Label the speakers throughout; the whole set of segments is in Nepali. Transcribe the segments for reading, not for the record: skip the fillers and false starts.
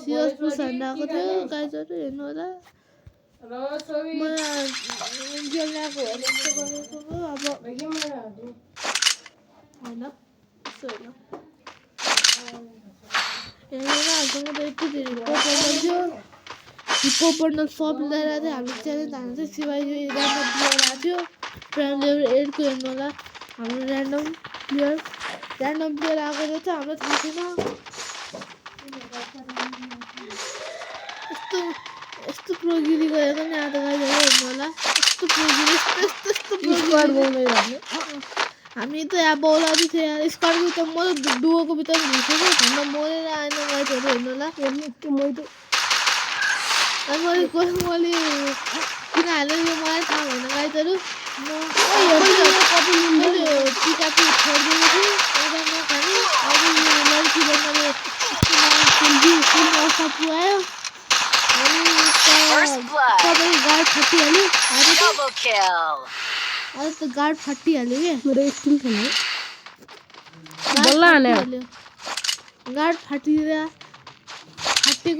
Speaker 1: सिरियस पुसान आएको थियो गाइजहरू हेर्नु होला मलाई जेल ल्याएको हो जस्तो गरेको हो अब होइन यस्तो होइन हेरेर हाल्छौँ त यति धेरै पोपन्डल थियो पोपन्डल सब ल्याएर चाहिँ हाम्रो च्यालेन्ज हाल्नु चाहिँ शिवाजी ऱ्यान्डम प्लेयर आएको थियो प्राइम लेभल 8 को हेर्नु होला हाम्रो ऱ्यान्डम प्लेयर आएको रहेछ हाम्रो थाहा छैन यस्तो प्रोगिरी गरेको नि आज गाइजहरू हेर्नु होला यस्तो प्रोगिरी यस्तो हामी त यहाँ बौलाउँदै थियो यहाँ स्कर्टको त म डुवोको भित्र घुसेको भन्दा मरेर आएन गाइजहरू हेर्नु होला मैले किन हालेर यो मलाई थाहा भएन गाइजहरू पिकापी छोडिदिएको थिएँ नखाने अब यो लड्कीले मैले अवस्था पुऱ्यायो सबै गार्ड फटिहाल्यो आज त गार्ड फटिहाल्यो क्या मेरो स्टिल छैन गार्ड फाटेको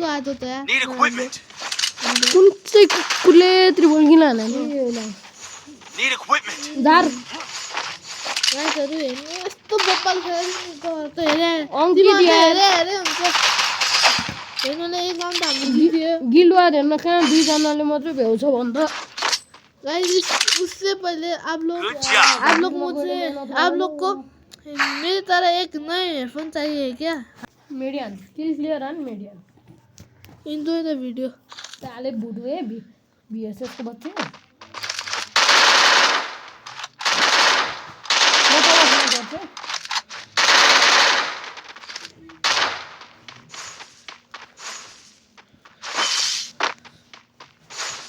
Speaker 1: आज त कुन चाहिँ कुले त्रिभुवन किन गाइजहरू हेर्नु यस्तो बप्पल हेर्नुले एक गाउँ त हाम्रो जित्यो गिलवार हेर्न कहाँ दुईजनाले मात्रै भ्याउँछ भन्छ गाइस उससे पहले आप लोग को मेरी तरह एक नए हेडफोन चाहिए क्या medium clear and medium enjoy the video ताले बुडवे बीएसएस को बच्चे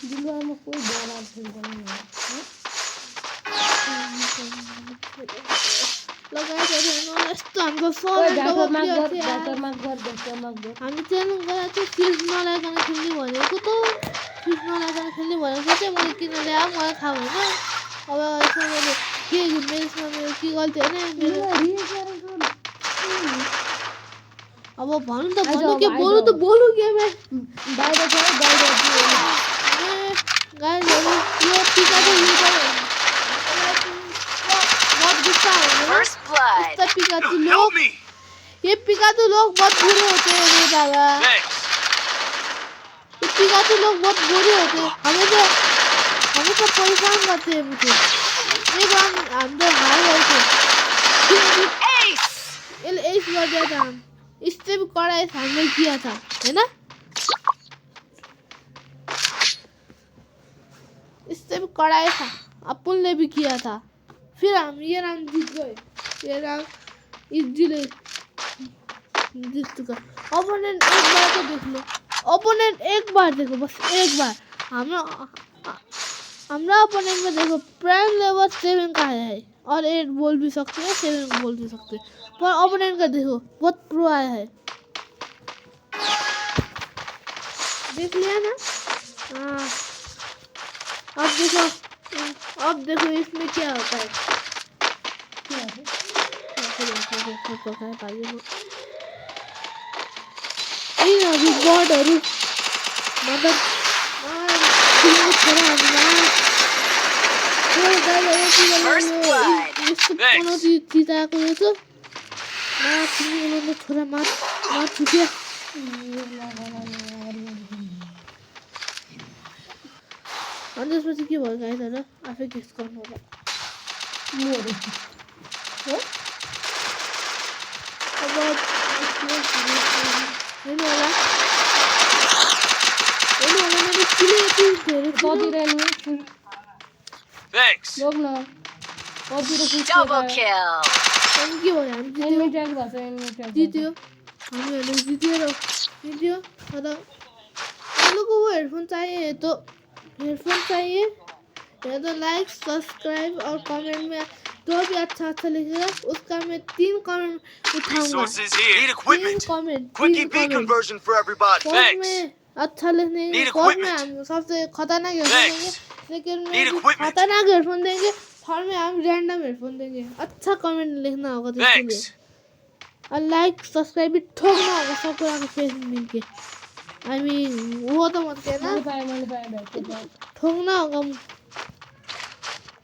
Speaker 1: दिलवा में कोई डर फील नहीं है लगाए थे ना यस्तो हाम्रो फोन हामी च्यालेन्ज गरेको थियो फ्रिज नलाइकन खेल्ने भनेको त फ्रिज नलाइकन खेल्ने भनेको चाहिँ मैले किन ल्याएँ मलाई थाहा भएन अब यसमा मैले के मेरोमा मेरो के गल्ती होइन अब भन्नु त भन्नु के बोल्नु त बोल्नु के बाहिर गाइजहरू यो पिकाको ये पिकाचू लोग बहुत बुरे होते हैं रे दादा ये पिकाचू लोग बहुत बुरे होते हैं हमें तो परेशान करते हैं मुझे एक बार हम तो हार गए थे एस कर दिया था हम इससे भी कड़ा एस हमने किया था है ना इससे भी कड़ा एस अपन ने भी किया था फिर हम ये राउंड जीत गए ये राउंड इजीली जीत चुका ओपोनेंट एक बार तो देख लो ओपोनेंट एक बार देखो बस एक बार हमारा ओपोनेंट में देखो प्राइम लेवल 7 का है और 8 बोल भी सकते हैं 7 बोल भी सकते हैं पर ओपोनेंट का देखो बहुत प्रो आया है देख लिया ना हाँ अब देखो इसमें क्या होता है अभी गॉडहरू मतलब चिताएको रहेछ छोरा मार छुट्यो अनि त्यसपछि के भयो गाइजहरू आफै गेस गर्नु होला अब हेर्नु होला मैले किन यति धेरै कतिरहेनु के भयो हामी जित्यो हामीहरूले जित्यो तर लोगों को हेडफोन चाहिए तो लाइक सब्सक्राइब और कमेंट में जो भी अच्छा लिखेगा उसका मैं 3 कमेंट उठाऊंगा 3 कमेंट में अच्छा लिखने में हम सबसे खतरनाक हेडफोन देंगे लेकिन खतरनाक हेडफोन देंगे और में हम रैंडम हेडफोन देंगे अच्छा कमेंट लिखना होगा तो इसके लिए लाइक सब्सक्राइब भी ठोक्न होगा सब कुराको फेस मिलके आई मीन वो तो मत कहना
Speaker 2: मैले पाएँ बैट
Speaker 1: ठोक्न होगा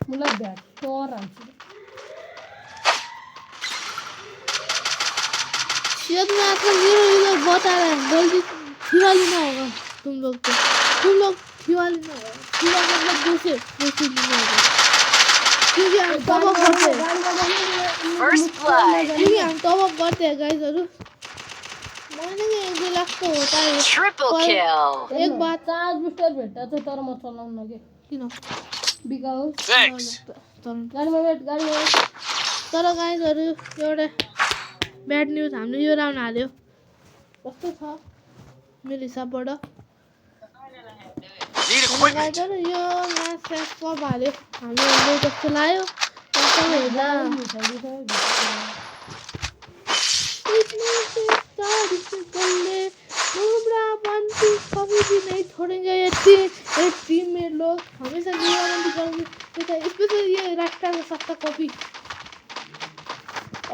Speaker 2: मलाई बैट तोर हाल्छु
Speaker 1: शायद मैं आजकल इधर बता रहा है जल्दी खिवाली ना होगा तुम लोग खिवाली ना होगा खिवा मतलब दूसरे लेना होगा क्योंकि हम टॉप अप करते हैं
Speaker 3: First blood.
Speaker 1: क्योंकि हम टॉप अप करते हैं गाइस अरु मैंने के 1 लाख तो होता है
Speaker 3: Triple kill.
Speaker 1: एक बात
Speaker 2: चार्ज बुस्टर भेट्टा छ तर म चलाउन के
Speaker 1: किन
Speaker 2: बिकाउ
Speaker 3: Thanks.
Speaker 2: गाडीमा बैठ
Speaker 1: तर गाइस अरु एउटा ब्याड न्यूज हामीले यो राउन्ड हाल्यो कस्तो छ मेरो हिसाबबाट
Speaker 3: Need equipment.
Speaker 1: गाइस यो म्याच सेट सब हाल्यो हामीले जस्तो लाग्यो कस्तो हेर्दा कभी भी नहीं छोड़ेंगे ये टीममेट लोग हमेशा जीवन करेंगे स्पेशली ये रास्ता का सस्ता कॉपी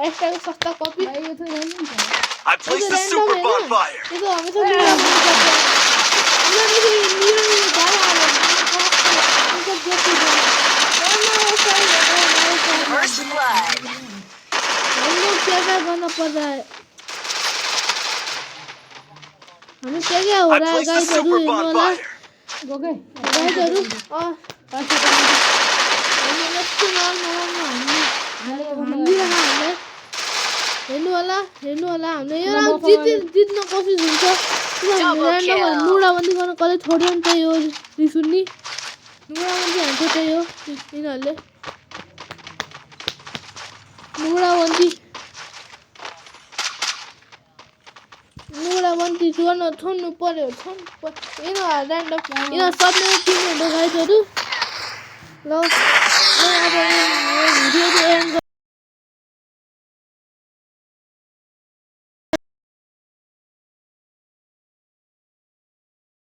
Speaker 1: एक्स्ट्रा का सस्ता कॉपी
Speaker 2: भाइ यो चाहिँ रन हुन्छ
Speaker 3: I placed the super bonfire.
Speaker 1: ये तो हमेशा जीवन करते हैं
Speaker 3: First blood.
Speaker 1: हम लोग क्या करना पड़ रहा है हमें क्या हो
Speaker 3: I
Speaker 1: रहा है
Speaker 3: placed the
Speaker 1: गाइस
Speaker 3: super
Speaker 1: वाला
Speaker 3: bonfire.
Speaker 2: गके
Speaker 1: गाइस और
Speaker 2: पाछे
Speaker 1: हामी नेक्स्ट राउन्ड हामीले हेर्नु होला हामीले यो राउन्ड जित्न कोसिस हुन्छ किनभने ऱ्यान्डम नुडाबन्दी गर्न कतै छोड्यो नि त यो रिसुन्नी नुडाबन्दी हान्छ त्यही हो यिनीहरूले नुडाबन्दी गर्न छोड्नु पर्यो यिनीहरू ऱ्यान्डम यिनीहरू सबले टिमहरू गाइजहरू ल अब